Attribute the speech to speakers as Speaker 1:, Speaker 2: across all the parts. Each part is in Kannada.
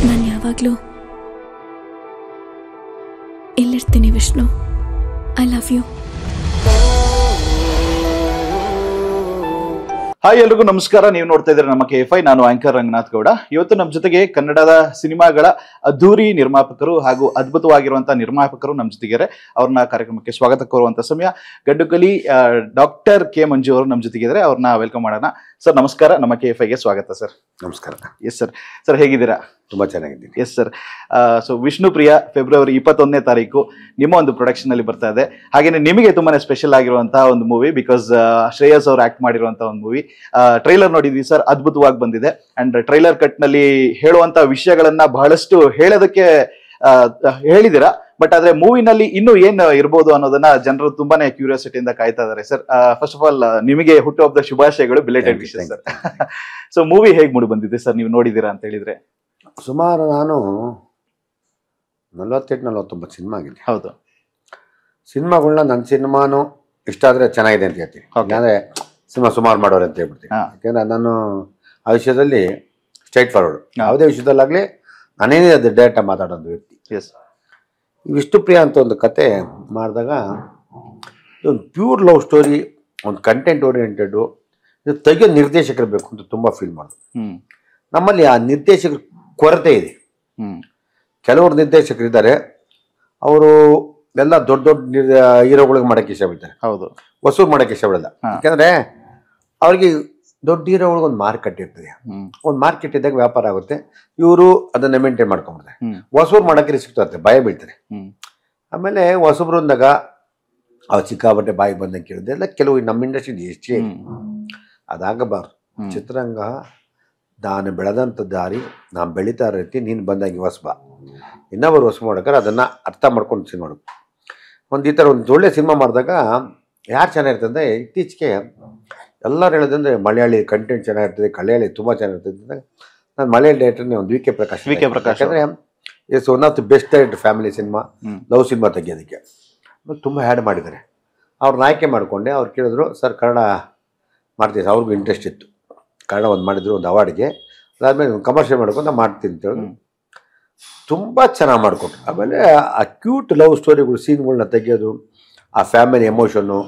Speaker 1: ನಾನು ಯಾವಾಗಲೂ ಇಲ್ಲಿರ್ತೀನಿ Vishnu. I love you.
Speaker 2: Hi, ಎಲ್ರಿಗೂ ನಮಸ್ಕಾರ. ನೀವು ನೋಡ್ತಾ ಇದ್ದೀರಾ ನಮ್ಮ KFI. ನಾನು ಆಂಕರ್ ರಂಗನಾಥ್ ಗೌಡ. ಇವತ್ತು ನಮ್ಮ ಜೊತೆಗೆ ಕನ್ನಡದ ಸಿನಿಮಾಗಳ ಅದ್ಧೂರಿ ನಿರ್ಮಾಪಕರು ಹಾಗೂ ಅದ್ಭುತವಾಗಿರುವಂತಹ ನಿರ್ಮಾಪಕರು ನಮ್ಮ ಜೊತೆಗಿದ್ದಾರೆ. ಅವ್ರನ್ನ ಕಾರ್ಯಕ್ರಮಕ್ಕೆ ಸ್ವಾಗತ ಕೋರುವಂತ ಸಮಯ. ಗಡ್ಡುಕಲಿ ಡಾಕ್ಟರ್ ಕೆ ಮಂಜು ಅವರು ನಮ್ಮ ಜೊತೆಗಿದ್ದಾರೆ. ಅವ್ರನ್ನ ವೆಲ್ಕಮ್ ಮಾಡೋಣ. ಸರ್ ನಮಸ್ಕಾರ, ನಮ್ಮ KFIಗೆ ಸ್ವಾಗತ ಸರ್.
Speaker 3: ನಮಸ್ಕಾರ.
Speaker 2: Yes sir. ಸರ್ ಹೇಗಿದ್ದೀರಾ?
Speaker 3: ತುಂಬಾ ಚೆನ್ನಾಗಿದ್ದೀನಿ.
Speaker 2: Yes sir. ಸೊ ವಿಷ್ಣು ಪ್ರಿಯ ಫೆಬ್ರವರಿ 21ನೇ ತಾರೀಕು ನಿಮ್ಮ ಒಂದು ಪ್ರೊಡಕ್ಷನ್ ಅಲ್ಲಿ ಬರ್ತಾ ಇದೆ. ಹಾಗೇನೆ ನಿಮಗೆ ತುಂಬಾನೇ ಸ್ಪೆಷಲ್ ಆಗಿರುವಂತಹ ಒಂದು ಮೂವಿ, ಬಿಕಾಸ್ ಶ್ರೇಯಸ್ ಅವರು ಆಕ್ಟ್ ಮಾಡಿರುವಂತಹ ಒಂದು ಮೂವಿ. ಟ್ರೈಲರ್ ನೋಡಿದ್ವಿ ಸರ್, ಅದ್ಭುತವಾಗಿ ಬಂದಿದೆ. ಅಂಡ್ ಟ್ರೈಲರ್ ಕಟ್ ನಲ್ಲಿ ಹೇಳುವಂತ ವಿಷಯಗಳನ್ನ ಬಹಳಷ್ಟು ಹೇಳೋದಕ್ಕೆ ಹೇಳಿದಿರಾ. ಬಟ್ ಆದ್ರೆ ಮೂವಿನಲ್ಲಿ ಇನ್ನೂ ಏನ್ ಇರ್ಬೋದು ಅನ್ನೋದನ್ನ ಜನರು ತುಂಬಾನೇ ಕ್ಯೂರಿಯಾಸಿಟಿಯಿಂದ ಕಾಯ್ತಾ ಇದಾರೆ ಸರ್. ಫಸ್ಟ್ ಆಫ್ ಆಲ್ ನಿಮಗೆ ಹುಟ್ಟುಹಬ್ಬದ ಶುಭಾಶಯಗಳು, belated wishes sir. So movie ಹೇಗ್ ಮೂಡಿ ಬಂದಿದೆ ಸರ್, ನೀವು ನೋಡಿದೀರಾ ಅಂತ ಹೇಳಿದ್ರೆ?
Speaker 3: ಸುಮಾರು ನಾನು 48-49 ಸಿನಿಮಾ ಆಗಿದೆ.
Speaker 2: ಹೌದು.
Speaker 3: ಸಿನಿಮಾಗಳನ್ನ ನನ್ನ ಸಿನಿಮಾನು ಇಷ್ಟ ಆದ್ರೆ ಚೆನ್ನಾಗಿದೆ ಅಂತ ಹೇಳ್ತೀನಿ. ಯಾಕಂದ್ರೆ ಸಿನಿಮಾ ಸುಮಾರು ಮಾಡೋರು ಅಂತ ಹೇಳ್ಬಿಡ್ತೀನಿ. ಯಾಕಂದ್ರೆ ನಾನು ಆ ವಿಷಯದಲ್ಲಿ ಸ್ಟ್ರೈಟ್ ಫಾರ್ವರ್ಡ್. ಯಾವುದೇ ವಿಷಯದಲ್ಲಾಗಲಿ ನಾನೇನೇ ಅದು ಡೈರೆಕ್ಟಾಗಿ ಮಾತಾಡೋದು ವ್ಯಕ್ತಿ.
Speaker 2: ಎಸ್.
Speaker 3: ಈ ವಿಷ್ಣುಪ್ರಿಯ ಅಂತ ಒಂದು ಕತೆ ಮಾಡಿದಾಗ ಒಂದು ಪ್ಯೂರ್ ಲವ್ ಸ್ಟೋರಿ, ಒಂದು ಕಂಟೆಂಟ್ ಓರಿಯೆಂಟೆಡು, ಇದು ತೆಗೆಯೋ ನಿರ್ದೇಶಕರು ಬೇಕು ಅಂತ ತುಂಬ ಫೀಲ್ ಮಾಡೋದು. ನಮ್ಮಲ್ಲಿ ಆ ನಿರ್ದೇಶಕರ ಕೊರತೆ ಇದೆ. ಕೆಲವರು ನಿರ್ದೇಶಕರು ಇದ್ದಾರೆ, ಅವರು ಎಲ್ಲ ದೊಡ್ಡ ದೊಡ್ಡ ಹೀರೋಗಳಿಗೆ ಮಾಡೋಕ್ಕೆ ಇಷ್ಟ ಬೀಳ್ತಾರೆ.
Speaker 2: ಹೌದು.
Speaker 3: ಹೊಸೂರು ಮಾಡೋಕ್ಕೆ ಇಷ್ಟ ಬಿಡಲ್ಲ. ಯಾಕಂದರೆ ಅವ್ರಿಗೆ ದೊಡ್ಡ ಹೀರೋಗಳಿಗೆ ಒಂದು ಮಾರ್ಕೆಟ್ ಇರ್ತದೆ. ಒಂದು ಮಾರ್ಕೆಟ್ ಇದ್ದಾಗ ವ್ಯಾಪಾರ ಆಗುತ್ತೆ, ಇವರು ಅದನ್ನ ಮೇಂಟೈನ್ ಮಾಡ್ಕೊಂಡ್ಬಿಡ್ತಾರೆ. ಹೊಸೂರು ಮಾಡೋಕ್ಕೆ ರಿಸ್ಕ್ ತರ್ತಾರೆ, ಭಯ ಬೀಳ್ತಾರೆ. ಆಮೇಲೆ ಹೊಸಬ್ರು ಅಂದಾಗ ಅವ್ರು ಸಿಕ್ಕಾಬಟ್ಟೆ ಬಾಯಿ ಬಂದಂಗೆ ಕೇಳಿದೆ ಎಲ್ಲ. ಕೆಲವು ನಮ್ಮ ಇಂಡಸ್ಟ್ರಿ ಎಷ್ಟೇ ಅದಾಗಬಾರ್ದು. ಚಿತ್ರರಂಗ ನಾನು ಬೆಳೆದಂಥ ದಾರಿ, ನಾನು ಬೆಳೀತಾ ಇರ್ತಿ, ನೀನು ಬಂದಾಗಿ ಹೊಸಬ ಇನ್ನೊಬ್ಬರು ಹೊಸ ಮಾಡೋಕ್ಕಾರೆ ಅದನ್ನು ಅರ್ಥ ಮಾಡ್ಕೊಂಡು ಸಿನಿಮಾ ಮಾಡೋದು. ಒಂದು ಈ ಥರ ಒಂದು ಒಳ್ಳೆ ಸಿನಿಮಾ ಮಾಡಿದಾಗ ಯಾರು ಚೆನ್ನಾಗಿರ್ತದೆ, ಇತ್ತೀಚೆಗೆ ಎಲ್ಲರೂ ಹೇಳೋದಂದರೆ ಮಲಯಾಳಿ ಕಂಟೆಂಟ್ ಚೆನ್ನಾಗಿರ್ತದೆ, ಕಲೆಯಾಳಿ ತುಂಬ ಚೆನ್ನಾಗಿರ್ತದೆ. ನಾನು ಮಲಯಾಳಿ ಡೈರೆಕ್ಟರ್ನೇ ಒಂದು ವಿ ಕೆ ಪ್ರಕಾಶ್. ಯಾಕಂದರೆ it's one of the best director family cinema, love cinema ತೆಗಿಯೋದಕ್ಕೆ ತುಂಬ ಹ್ಯಾಡ್ ಮಾಡಿದ್ದಾರೆ. ಅವ್ರನ್ನ ಆಯ್ಕೆ ಮಾಡಿಕೊಂಡೆ. ಅವ್ರು ಕೇಳಿದ್ರು, ಸರ್ ಕನ್ನಡ ಮಾಡ್ತೀವಿ. ಅವ್ರಿಗೂ ಇಂಟ್ರೆಸ್ಟ್ ಇತ್ತು. ಕನ್ನಡ ಒಂದು ಮಾಡಿದ್ರು, ಒಂದು ಅವಾರ್ಡ್ಗೆ. ಅದಾದಮೇಲೆ ಒಂದು ಕಮರ್ಷಿಯಲ್ ಮಾಡ್ಕೊಂಡು ನಾನು ಮಾಡ್ತೀನಿ ಅಂತ ಹೇಳಿದ್ರು. ತುಂಬ ಚೆನ್ನಾಗಿ ಮಾಡಿಕೊಟ್ರು. ಆಮೇಲೆ ಆ ಕ್ಯೂಟ್ ಲವ್ ಸ್ಟೋರಿಗಳು, ಸೀನ್ಗಳನ್ನ ತೆಗೆಯೋದು, ಆ ಫ್ಯಾಮಿಲಿ ಎಮೋಷನ್ನು,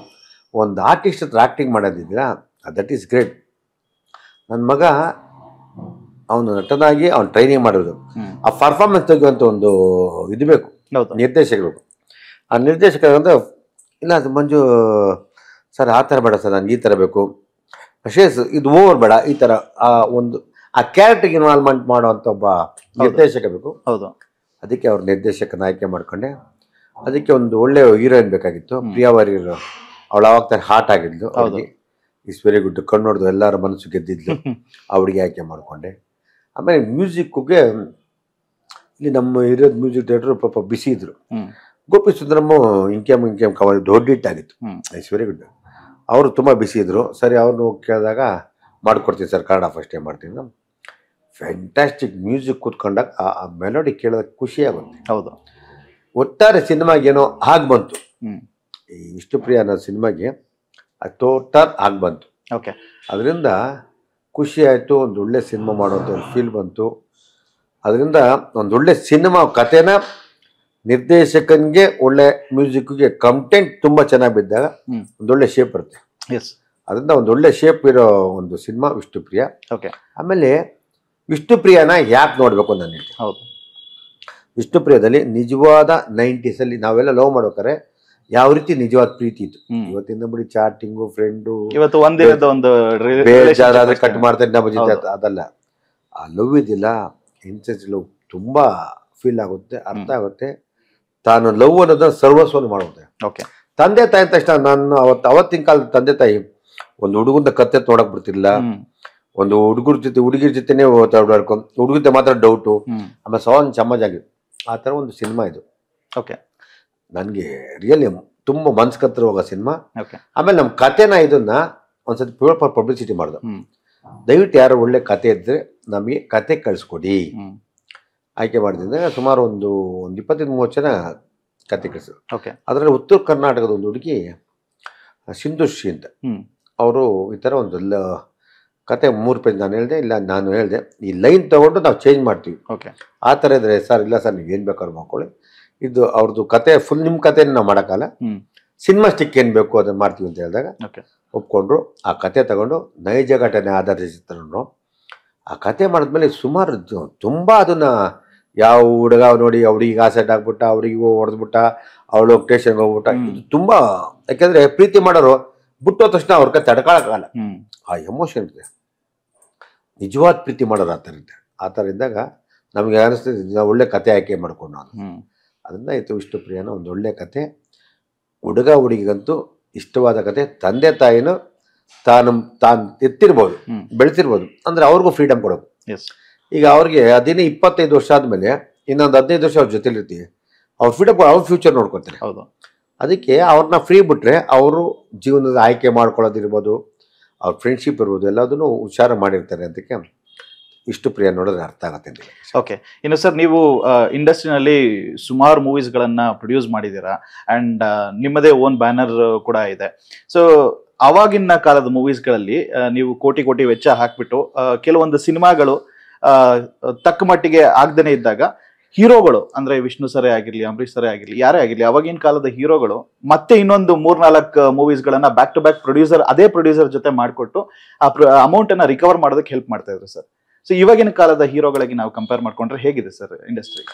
Speaker 3: ಒಂದು ಆರ್ಟಿಸ್ಟ್ ಹತ್ರ ಆ್ಯಕ್ಟಿಂಗ್ ಮಾಡೋದಿದ್ದೀರಾ, ದಟ್ ಈಸ್ ಗ್ರೇಟ್. ನನ್ನ ಮಗ ಅವನು ನಟನಾಗಿ ಅವ್ನು ಟ್ರೈನಿಂಗ್ ಮಾಡೋದು, ಆ ಪರ್ಫಾರ್ಮೆನ್ಸ್ ತೆಗೆಯುವಂಥ ಒಂದು ಇದು ಬೇಕು, ನಿರ್ದೇಶಕರು. ಆ ನಿರ್ದೇಶಕರು ಇಲ್ಲ ಅದು ಮಂಜು ಸರ್ ಆ ಥರ ಬೇಡ ಸರ್, ನನಗೆ ಈ ಥರ ಬೇಕು, ಶೇಸ್ ಇದು ಓವರ್ ಬೇಡ, ಈ ಥರ ಒಂದು ಆ ಕ್ಯಾರೆಕ್ಟರ್ಗೆ ಇನ್ವಾಲ್ವ್ಮೆಂಟ್ ಮಾಡುವಂಥ ಒಬ್ಬ ನಿರ್ದೇಶಕ ಬೇಕು.
Speaker 2: ಹೌದು.
Speaker 3: ಅದಕ್ಕೆ ಅವ್ರ ನಿರ್ದೇಶಕನ ಆಯ್ಕೆ ಮಾಡ್ಕೊಂಡೆ. ಅದಕ್ಕೆ ಒಂದು ಒಳ್ಳೆ ಹೀರೋಯಿನ್ ಬೇಕಾಗಿತ್ತು. ಪ್ರಿಯಾ ವಾರಿಯರ್, ಅವಳು ಆವಾಗ ತಾನೆ ಹಾಟ್ ಆಗಿದ್ಲು. ಅವ್ರಿಗೆ ಇಸ್ ವೆರಿ ಗುಡ್, ಕಣ್ಣು ನೋಡಿದ್ರು ಎಲ್ಲರ ಮನಸ್ಸು ಗೆದ್ದಿದ್ಲು. ಅವಳಿಗೆ ಆಯ್ಕೆ ಮಾಡಿಕೊಂಡೆ. ಆಮೇಲೆ ಮ್ಯೂಸಿಕ್ಗೆ ಇಲ್ಲಿ ನಮ್ಮ ಹಿರಿಯದ ಮ್ಯೂಸಿಕ್ ಡೈರೆಕ್ಟರ್ ಪಾಪ ಬಿಸಿ ಇದ್ರು. ಗೋಪಿ ಸುಂದರಮ್ಮ ಇಂಕೆಮ್ ಕವರ್ ದೊಡ್ಡ ಹಿಟ್ಟಾಗಿತ್ತು. It's very good. ಅವರು ತುಂಬ ಬಿಸಿ ಇದ್ರು. ಸರಿ, ಅವ್ರನ್ನ ಕೇಳಿದಾಗ ಮಾಡಿಕೊಡ್ತೀನಿ ಸರ್, ಕನ್ನಡ ಫಸ್ಟ್ ಟೈಮ್ ಮಾಡ್ತೀನಿ. ಫ್ಯಾಂಟಾಸ್ಟಿಕ್ ಮ್ಯೂಸಿಕ್ ಕೂತ್ಕೊಂಡಾಗ ಆ ಮೆಲೋಡಿ ಕೇಳಿದಾಗ ಖುಷಿಯಾಗುತ್ತೆ.
Speaker 2: ಹೌದು.
Speaker 3: ಒಟ್ಟಾರೆ ಸಿನಿಮಾಗೇನೋ ಆಗಿ ಬಂತು. ಈ ವಿಷ್ಣುಪ್ರಿಯ ಅನ್ನೋ ಸಿನಿಮಾಗೆ ಟೋಟಲ್ ಆಗಿ ಬಂತು.
Speaker 2: ಓಕೆ.
Speaker 3: ಅದರಿಂದ ಖುಷಿ ಆಯಿತು. ಒಂದು ಒಳ್ಳೆ ಸಿನಿಮಾ ಮಾಡೋಂಥ ಒಂದು ಫೀಲ್ ಬಂತು. ಅದರಿಂದ ಒಂದು ಒಳ್ಳೆ ಸಿನಿಮಾ ಕಥೆನ ನಿರ್ದೇಶಕನಿಗೆ, ಒಳ್ಳೆ ಮ್ಯೂಸಿಕ್ಗೆ ಕಂಟೆಂಟ್ ತುಂಬ ಚೆನ್ನಾಗಿ ಬಿದ್ದಾಗ ಒಂದೊಳ್ಳೆ ಶೇಪ್ ಬರುತ್ತೆ.
Speaker 2: ಎಸ್.
Speaker 3: ಅದರಿಂದ ಒಂದು ಒಳ್ಳೆ ಶೇಪ್ ಇರೋ ಒಂದು ಸಿನಿಮಾ ವಿಷ್ಣುಪ್ರಿಯ.
Speaker 2: ಓಕೆ.
Speaker 3: ಆಮೇಲೆ ವಿಷ್ಣುಪ್ರಿಯನ ಯಾಕೆ ನೋಡಬೇಕು ನಾನು ಹೇಳ್ತೀನಿ.
Speaker 2: ಹೌದು.
Speaker 3: ವಿಷ್ಣುಪ್ರಿಯದಲ್ಲಿ ನಿಜವಾದ 90s ನಾವೆಲ್ಲ ಲವ್ ಮಾಡ್ಬೇಕಾರೆ ಯಾವ ರೀತಿ ನಿಜವಾದ ಪ್ರೀತಿ ಇತ್ತು. ಇವತ್ತಿಂದ ಬಿಡಿ ಚಾಟಿಂಗು, ಫ್ರೆಂಡು,
Speaker 2: ಇವತ್ತು ಒಂದಿನದ ಒಂದು
Speaker 3: ಬೇಜಾರಾದ್ರೆ ಕಟ್ ಮಾಡ್ತಾರೆ ನಮ್ಮ ಜೊತೆ, ಅದಲ್ಲ. ಆ ಲವ್ ಇದಿಲ್ಲ, ಇನ್ಸೆನ್ಸ್ ಲವ್ ತುಂಬ ಫೀಲ್ ಆಗುತ್ತೆ, ಅರ್ಥ ಆಗುತ್ತೆ. ತಾನು ಲವ್ ಅನ್ನೋದನ್ನ ಸರ್ವಸ್ವವನ್ನು ಮಾಡುತ್ತೆ.
Speaker 2: ಓಕೆ.
Speaker 3: ತಂದೆ ತಾಯಿ ತಕ್ಷಣ ನಾನು ಅವತ್ತಿನ ಕಾಲದ ತಂದೆ ತಾಯಿ ಒಂದು ಹುಡುಗಂದ ಕತ್ತೆ ನೋಡಕ್ ಬಿಡ್ತಿಲ್ಲ. ಒಂದು ಹುಡುಗರ ಜೊತೆ ಹುಡುಗಿರ ಜೊತೆನೇ ಓಡಾಡ್ಕೊಂಡು ಹುಡುಗತೆ ಮಾತ್ರ ಡೌಟು. ಆಮೇಲೆ ಸೌನ್ ಸಮಾಜ ಆಗಿದೆ. ಆ ಥರ ಒಂದು ಸಿನಿಮಾ ಇದು.
Speaker 2: ಓಕೆ.
Speaker 3: ನನಗೆ ರಿಯಲಿ ತುಂಬ ಮನ್ಸ್ಕತ್ರ ಹೋಗೋ ಸಿನಿಮಾ.
Speaker 2: ಓಕೆ.
Speaker 3: ಆಮೇಲೆ ನಮ್ಮ ಕತೆನ ಇದನ್ನ ಒಂದ್ಸತಿ ಪ್ಯೂರ್ ಫಾರ್ ಪಬ್ಲಿಸಿಟಿ ಮಾಡ್ದು. ದಯವಿಟ್ಟು ಯಾರು ಒಳ್ಳೆ ಕತೆ ಇದ್ದರೆ ನಮಗೆ ಕತೆ ಕಳಿಸ್ಕೊಡಿ. ಆಯ್ಕೆ ಮಾಡಿದ್ರೆ ಸುಮಾರು ಒಂದು 25-30 ಜನ ಕತೆ ಕಳಿಸಿದ್ರು.
Speaker 2: ಓಕೆ.
Speaker 3: ಅದರಲ್ಲಿ ಉತ್ತರ ಕರ್ನಾಟಕದ ಒಂದು ಹುಡುಗಿ ಸಿಂಧುಶ್ರೀ ಅಂತ, ಅವರು ಈ ಥರ ಒಂದು ಕತೆ 3 ಪೇಜ್ ನಾನು ಹೇಳಿದೆ, ಇಲ್ಲ ನಾನು ಹೇಳಿದೆ ಈ ಲೈನ್ ತೊಗೊಂಡು ನಾವು ಚೇಂಜ್ ಮಾಡ್ತೀವಿ,
Speaker 2: ಓಕೆ
Speaker 3: ಆ ಥರ ಇದ್ರೆ ಸರ್ ಇಲ್ಲ ಸರ್ ನೀವು ಏನು ಬೇಕಾದ್ರೂ ಮಾಡ್ಕೊಳ್ಳಿ, ಇದು ಅವ್ರದ್ದು ಕತೆ ಫುಲ್ ನಿಮ್ಮ ಕತೆ ನಾವು ಮಾಡೋಕ್ಕಲ್ಲ, ಸಿನಿಮಾ ಸ್ಟಿಕ್ ಏನು ಬೇಕು ಅದನ್ನು ಮಾಡ್ತೀವಿ ಅಂತ ಹೇಳಿದಾಗ ಒಪ್ಕೊಂಡ್ರು. ಆ ಕತೆ ತಗೊಂಡು ನೈಜ ಘಟನೆ ಆಧಾರಿತ ಚಿತ್ರವನ್ನು ಆ ಕತೆ ಮಾಡಿದ್ಮೇಲೆ ಸುಮಾರು ತುಂಬ ಅದನ್ನು ಯಾವ ಹುಡುಗ ನೋಡಿ ಅವ್ರಿಗೆ ಆಸೆಟ್ ಆಗ್ಬಿಟ್ಟ, ಅವ್ರಿಗೂ ಹೊಡೆದ್ಬಿಟ್ಟ, ಅವಳು ಸ್ಟೇಷನ್ಗೆ ಹೋಗ್ಬಿಟ್ಟ, ಇದು ತುಂಬ, ಯಾಕೆಂದರೆ ಪ್ರೀತಿ ಮಾಡೋರು ಬಿಟ್ಟೋ ತಕ್ಷಣ ಅವ್ರ ಕತೆ ತಡ್ಕೊಳಕ್ಕಾಗಲ್ಲ, ಆ ಎಮೋಷನ್ ಇದೆ. ನಿಜವಾದ ಪ್ರೀತಿ ಮಾಡೋರು ಆ ಥರ ಇದ್ದಾಗ ನಮಗೆ ಅನಿಸ್ತದೆ ಒಳ್ಳೆ ಕತೆ ಆಯ್ಕೆ ಮಾಡ್ಕೊಂಡು ನಾನು ಅದರಿಂದ ಆಯಿತು ವಿಷ್ಣುಪ್ರಿಯನ ಒಂದು ಒಳ್ಳೆ ಕತೆ, ಹುಡುಗ ಹುಡುಗಿಗಂತೂ ಇಷ್ಟವಾದ ಕತೆ. ತಂದೆ ತಾಯಿನೂ ತಾನು ಎತ್ತಿರ್ಬೋದು, ಬೆಳೆಸಿರ್ಬೋದು, ಅಂದರೆ ಅವ್ರಿಗೂ ಫ್ರೀಡಮ್ ಕೊಡೋದು. ಈಗ ಅವ್ರಿಗೆ 25 ವರ್ಷ ಆದಮೇಲೆ ಇನ್ನೊಂದು 15 ವರ್ಷ ಅವ್ರ ಜೊತೆಲಿರ್ತೀವಿ, ಅವ್ರ ಫ್ರೀಡಮ್ ಅವ್ರ ಫ್ಯೂಚರ್ ನೋಡ್ಕೊತಾರೆ. ಅದಕ್ಕೆ ಅವ್ರನ್ನ ಫ್ರೀ ಬಿಟ್ರೆ ಅವರು ಜೀವನದ ಆಯ್ಕೆ ಮಾಡ್ಕೊಳ್ಳೋದಿರ್ಬೋದು, ಅವ್ರ ಫ್ರೆಂಡ್ಶಿಪ್ ಇರ್ಬೋದು, ಎಲ್ಲದನ್ನು ಹುಷಾರು ಮಾಡಿರ್ತಾರೆ. ಅದಕ್ಕೆ ವಿಷ್ಣುಪ್ರಿಯ ನೋಡಿದ್ರೆ ಅರ್ಥ ಆಗತ್ತೆ.
Speaker 2: ಓಕೆ, ಇನ್ನು ಸರ್ ನೀವು ಇಂಡಸ್ಟ್ರಿನಲ್ಲಿ ಸುಮಾರು ಮೂವೀಸ್ಗಳನ್ನ ಪ್ರೊಡ್ಯೂಸ್ ಮಾಡಿದ್ದೀರಾ ಆ್ಯಂಡ್ ನಿಮ್ಮದೇ ಓನ್ ಬ್ಯಾನರ್ ಕೂಡ ಇದೆ. ಸೊ ಅವಾಗಿನ ಕಾಲದ ಮೂವೀಸ್ಗಳಲ್ಲಿ ನೀವು ಕೋಟಿ ಕೋಟಿ ವೆಚ್ಚ ಹಾಕ್ಬಿಟ್ಟು ಕೆಲವೊಂದು ಸಿನಿಮಾಗಳು ತಕ್ಕ ಮಟ್ಟಿಗೆ ಆಗದೇನೆ ಇದ್ದಾಗ ಹೀರೋಗಳು ಅಂದ್ರೆ ವಿಷ್ಣು ಸರೇ ಆಗಿರ್ಲಿ, ಅಂಬರೀಶ್ ಸರೇ ಆಗಿರ್ಲಿ, ಯಾರೇ ಆಗಿರ್ಲಿ, ಅವಾಗಿನ ಕಾಲದ ಹೀರೋಗಳು ಮತ್ತೆ ಇನ್ನೊಂದು 3-4 ಮೂವೀಸ್ಗಳನ್ನ ಬ್ಯಾಕ್ ಟು ಬ್ಯಾಕ್ ಅದೇ ಪ್ರೊಡ್ಯೂಸರ್ ಜೊತೆ ಮಾಡಿಕೊಟ್ಟು ಆ ಅಮೌಂಟ್ ಅನ್ನ ರಿಕವರ್ ಮಾಡೋದಕ್ಕೆ ಹೆಲ್ಪ್ ಮಾಡ್ತಾ ಇದ್ರು ಸರ್. ಸೊ ಇವಾಗಿನ ಕಾಲದ ಹೀರೋಗಳಿಗೆ ನಾವು ಕಂಪೇರ್ ಮಾಡ್ಕೊಂಡ್ರೆ ಹೇಗಿದೆ ಸರ್ ಇಂಡಸ್ಟ್ರಿ?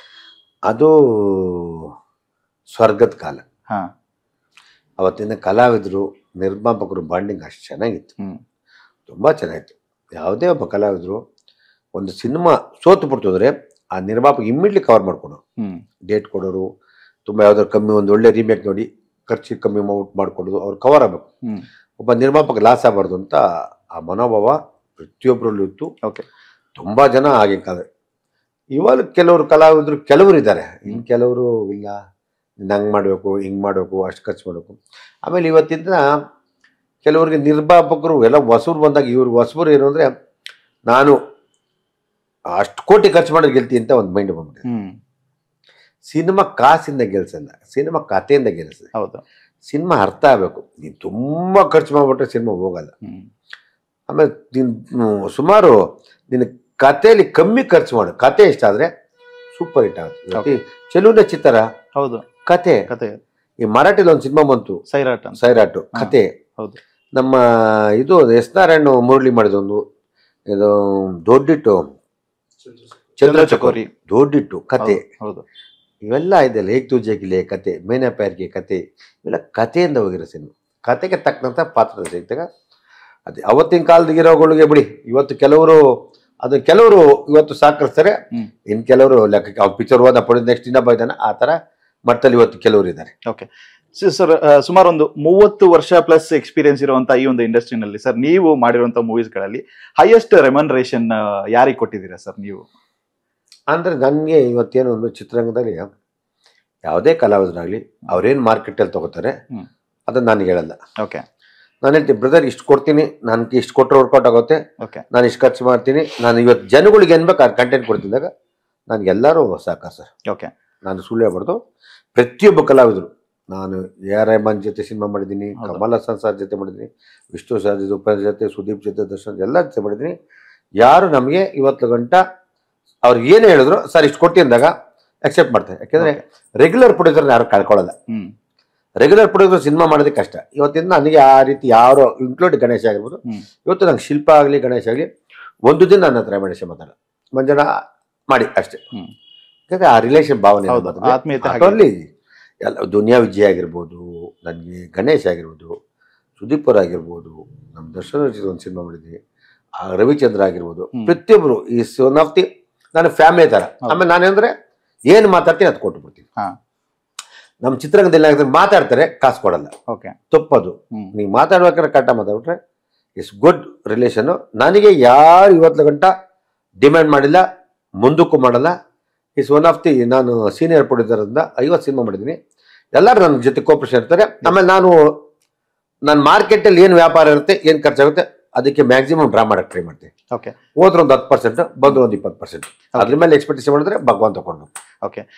Speaker 3: ಅದು ಸ್ವರ್ಗದ ಕಾಲ. ಅವತ್ತಿನ ಕಲಾವಿದರು ನಿರ್ಮಾಪಕರು ಬಾಂಡಿಂಗ್ ಅಷ್ಟು ಚೆನ್ನಾಗಿತ್ತು, ತುಂಬ ಚೆನ್ನಾಗಿತ್ತು. ಯಾವುದೇ ಒಬ್ಬ ಕಲಾವಿದರು ಒಂದು ಸಿನಿಮಾ ಸೋತು ಬಿಡ್ತಿದ್ರೆ ಆ ನಿರ್ಮಾಪಕ ಇಮ್ಮಿಡಿಯೇಟ್ಲಿ ಕವರ್ ಮಾಡ್ಕೊಡೋರು, ಡೇಟ್ ಕೊಡೋರು, ತುಂಬ ಯಾವ್ದಾದ್ರು ಕಮ್ಮಿ ಒಂದು ಒಳ್ಳೆ ರೀಮೇಕ್ ನೋಡಿ ಖರ್ಚು ಕಮ್ಮಿ ಮಾಡ್ಕೊಡೋದು, ಅವ್ರು ಕವರ್ ಆಗಬೇಕು. ಒಬ್ಬ ನಿರ್ಮಾಪಕ ಲಾಸ್ ಆಗಬಾರ್ದು ಅಂತ ಆ ಮನೋಭಾವ ಪ್ರತಿಯೊಬ್ಬರಲ್ಲೂ ಇತ್ತು. ತುಂಬ ಜನ ಆಗಿನ ಕಾಲ. ಇವಾಗ ಕೆಲವರು ಕಲಾವಿದರು ಕೆಲವರು ಇದ್ದಾರೆ, ಇನ್ನು ಕೆಲವರು ಇಲ್ಲ, ಹಂಗೆ ಮಾಡಬೇಕು, ಹಿಂಗೆ ಮಾಡಬೇಕು, ಅಷ್ಟು ಖರ್ಚು ಮಾಡಬೇಕು. ಆಮೇಲೆ ಇವತ್ತಿಂದ ಕೆಲವರಿಗೆ ನಿರ್ಮಾಪಕರು ಎಲ್ಲ ಹೊಸಬ್ರು ಬಂದಾಗ ಇವ್ರು ಹೊಸಬ್ರು ಏನು ಅಂದರೆ ನಾನು ಅಷ್ಟು ಕೋಟಿ ಖರ್ಚು ಮಾಡೋದು ಗೆಲ್ತೀನಿ ಅಂತ ಒಂದು ಮೈಂಡ್ ಬಂದ್ಬಿಟ್ಟಿದೆ. ಸಿನಿಮಾ ಕಾಸಿಂದ ಗೆಲ್ಸಲ್ಲ, ಸಿನಿಮಾ ಕಥೆಯಿಂದ ಗೆಲ್ಸಲ್ಲ.
Speaker 2: ಹೌದು,
Speaker 3: ಸಿನಿಮಾ ಅರ್ಥ ಆಗಬೇಕು. ನೀನು ತುಂಬ ಖರ್ಚು ಮಾಡಿಬಿಟ್ರೆ ಸಿನಿಮಾ ಹೋಗಲ್ಲ. ಆಮೇಲೆ ನೀನು ಸುಮಾರು ನಿನ್ನ ಕಥೆಯಲ್ಲಿ ಕಮ್ಮಿ ಖರ್ಚು ಮಾಡು, ಕತೆ ಇಷ್ಟ ಆದರೆ ಸೂಪರ್ ಹಿಟ್ ಆಗುತ್ತೆ. ಚೆಲುವಿನ ಚಿತ್ರ, ಹೌದು, ಕತೆ. ಈ ಮರಾಠಿಲಿ ಒಂದು ಸಿನಿಮಾ ಬಂತು, ಸೈರಾಟು ಕತೆ. ನಮ್ಮ ಇದು ಎಸ್ ನಾರಾಯಣ್ ಮುರಳಿ ಮಾಡಿದೊಂದು ಇದು ದೊಡ್ಡಿಟ್ಟು ಚಂದ್ರಚಕೋರಿ, ದೊಡ್ಡಿಟ್ಟು ಕತೆ. ಇವೆಲ್ಲ ಇದೆಯಲ್ಲ, ಏಕ್ ತುಜೆಗಿಲೆ ಕತೆ, ಮೇನಾ ಪ್ಯಾರ್ಗೆ ಕತೆ, ಇವೆಲ್ಲ ಕಥೆಯಿಂದ ಹೋಗಿರೋ ಸಿನಿಮಾ. ಕತೆಗೆ ತಕ್ಕಂಥ ಪಾತ್ರ ಸಿಗ್ತಾಗ ಅದೇ ಅವತ್ತಿನ ಕಾಲದ ಹೀರೋಗಳಿಗೆ ಬಿಡಿ. ಇವತ್ತು ಕೆಲವರು ಇವತ್ತು ಸಾಕರಿಸ್ತಾರೆ, ಇನ್ನು ಕೆಲವರು ಲೆಕ್ಕಕ್ಕೆ ಅವ್ರು ಪಿಕ್ಚರ್ ಹೋದ ಪಡೆದ ನೆಕ್ಸ್ಟ್ ಇನ್ನೊಬ್ಬ ಇದ್ದಾನೆ, ಆ ಥರ ಮಟ್ಟಲ್ಲಿ ಇವತ್ತು ಕೆಲವರು ಇದ್ದಾರೆ.
Speaker 2: ಓಕೆ ಸರ್, ಸುಮಾರು ಒಂದು 30 ವರ್ಷ ಪ್ಲಸ್ ಎಕ್ಸ್ಪೀರಿಯನ್ಸ್ ಇರುವಂತ ಈ ಒಂದು ಇಂಡಸ್ಟ್ರಿನಲ್ಲಿ ಸರ್ ನೀವು ಮಾಡಿರುವಂತ ಮೂವೀಸ್ಗಳಲ್ಲಿ ಹೈಯೆಸ್ಟ್ ರೆಮ್ಯುನರೇಷನ್ ಯಾರಿಗೆ ಕೊಟ್ಟಿದ್ದೀರಾ ಸರ್ ನೀವು?
Speaker 3: ಅಂದರೆ ನನಗೆ ಇವತ್ತೇನು ಒಂದು ಚಿತ್ರರಂಗದಲ್ಲಿ ಯಾವುದೇ ಕಲಾವಿದರಾಗಲಿ ಅವ್ರೇನು ಮಾರ್ಕೆಟಲ್ಲಿ ತಗೋತಾರೆ ಅದನ್ನು ನಾನು ಹೇಳಲ್ಲ.
Speaker 2: ಓಕೆ,
Speaker 3: ನಾನು ಹೇಳ್ತೀನಿ ಬ್ರದರ್ ಇಷ್ಟು ಕೊಡ್ತೀನಿ, ನನಗೆ ಇಷ್ಟು ಕೊಟ್ಟರೆ ವರ್ಕೌಟ್ ಆಗುತ್ತೆ, ನಾನು ಇಷ್ಟು ಖರ್ಚು ಮಾಡ್ತೀನಿ, ನಾನು ಇವತ್ತು ಜನಗಳಿಗೆ ಏನ್ಬೇಕು ಆ ಕಂಟೆಂಟ್ ಕೊಡ್ತಿದ್ದಾಗ ನನಗೆಲ್ಲರೂ ಸಾಕ ಸರ್.
Speaker 2: ಓಕೆ,
Speaker 3: ನಾನು ಸುಳ್ಳು ಹೇಳ್ಬಾರ್ದು. ಪ್ರತಿಯೊಬ್ಬ ಕಲಾವಿದರು, ನಾನು AR ರೆಹಮಾನ್ ಜೊತೆ ಸಿನಿಮಾ ಮಾಡಿದ್ದೀನಿ, ಕಮಲ್ ಹಾಸನ್ ಸರ್ ಜೊತೆ ಮಾಡಿದ್ದೀನಿ, ವಿಷ್ಣು ಸರ್ ಜೊತೆ, ಉಪೇಂದ್ರ ಜೊತೆ, ಸುದೀಪ್ ಜೊತೆ, ದರ್ಶನ್ ಎಲ್ಲ ಜೊತೆ ಮಾಡಿದ್ದೀನಿ. ಯಾರು ನಮಗೆ ಇವತ್ತು ಗಂಟ ಅವ್ರಿಗೆ ಏನು ಹೇಳಿದ್ರು ಸರ್ ಇಷ್ಟು ಕೊಟ್ಟು ಅಂದಾಗ ಅಕ್ಸೆಪ್ಟ್ ಮಾಡ್ತಾರೆ. ಯಾಕೆಂದರೆ ರೆಗ್ಯುಲರ್ ಪ್ರೊಡ್ಯೂಸರ್ನ ಯಾರು ಕಳ್ಕೊಳ್ಳಲ್ಲ. ರೆಗ್ಯುಲರ್ ಪ್ರೊಡ್ಯೂಸರ್ ಸಿನಿಮಾ ಮಾಡೋದಕ್ಕೆ ಕಷ್ಟ. ಇವತ್ತಿಂದ ನನಗೆ ಆ ರೀತಿ ಯಾರು ಇನ್ಕ್ಲೂಡ್ ಗಣೇಶ್ ಆಗಿರ್ಬೋದು, ಇವತ್ತು ನಂಗೆ ಶಿಲ್ಪ ಆಗಲಿ ಗಣೇಶ್ ಆಗಲಿ ಒಂದು ದಿನ ನನ್ನ ಹತ್ರ ಗಣೇಶ ಮಾತಾಡ ಮಂಜನ ಮಾಡಿ ಅಷ್ಟೇ. ಯಾಕಂದರೆ ಆ ರಿಲೇಷನ್ ಭಾವನೆ ಅಲ್ಲಿ ಎಲ್ಲ ದುನಿಯಾ ವಿಜಯ್ ಆಗಿರ್ಬೋದು, ನನಗೆ ಗಣೇಶ್ ಆಗಿರ್ಬೋದು, ಸುದೀಪ್ ಅವ್ರು ಆಗಿರ್ಬೋದು, ನಮ್ಮ ದರ್ಶನ ಒಂದು ಸಿನಿಮಾ ಮಾಡಿದ್ವಿ, ರವಿಚಂದ್ರ ಆಗಿರ್ಬೋದು, ಪ್ರತಿಯೊಬ್ಬರು ಈ ಒನ್ ಆಫ್ ದಿ ನಾನು ಫ್ಯಾಮಿಲಿ ಥರ. ಆಮೇಲೆ ನಾನೇಂದ್ರೆ ಏನು ಮಾತಾಡ್ತೀನಿ ಅದು ಕೊಟ್ಟು ಬಿಡ್ತೀನಿ. ನಮ್ಮ ಚಿತ್ರರಂಗದಲ್ಲಿ ಮಾತಾಡ್ತಾರೆ, ಕಾಸು ಕೊಡಲ್ಲ, ತಪ್ಪದು. ನೀವು ಮಾತಾಡ್ಬೇಕಾದ್ರೆ ಕಟ್ಟ ಮಾತಾಡ್ಬಿಟ್ರೆ ಇಟ್ಸ್ ಗುಡ್ ರಿಲೇಷನ್ನು. ನನಗೆ ಯಾರು ಇವತ್ತು ಗಂಟ ಡಿಮ್ಯಾಂಡ್ ಮಾಡಿಲ್ಲ, ಮುಂದಕ್ಕೂ ಮಾಡಲ್ಲ. ಇಟ್ಸ್ ಒನ್ ಆಫ್ ದಿ, ನಾನು ಸೀನಿಯರ್ ಪ್ರೊಡ್ಯೂಸರಿಂದ 50 ಸಿನಿಮಾ ಮಾಡಿದ್ದೀನಿ, ಎಲ್ಲರೂ ನನ್ನ ಜೊತೆ ಕೋಪರೇಷನ್ ಇರ್ತಾರೆ. ಆಮೇಲೆ ನಾನು ಮಾರ್ಕೆಟಲ್ಲಿ ಏನು ವ್ಯಾಪಾರ ಇರುತ್ತೆ, ಏನು ಖರ್ಚಾಗುತ್ತೆ ಅದಕ್ಕೆ ಮ್ಯಾಕ್ಸಿಮಮ್ ಡ್ರಾ ಮಾಡಕ್ಕೆ ಟ್ರೈ ಮಾಡ್ತೀನಿ. ಹೋದ್ರೆ ಒಂದು 10%, ಬಂದ್ರೆ ಒಂದು 20%. ಅದ್ರ ಮೇಲೆ ಎಕ್ಸ್ಪೆಕ್ಟೇಷನ್ ಮಾಡಿದ್ರೆ ಭಗವಂತ ತಗೊಂಡು.
Speaker 2: ಓಕೆ.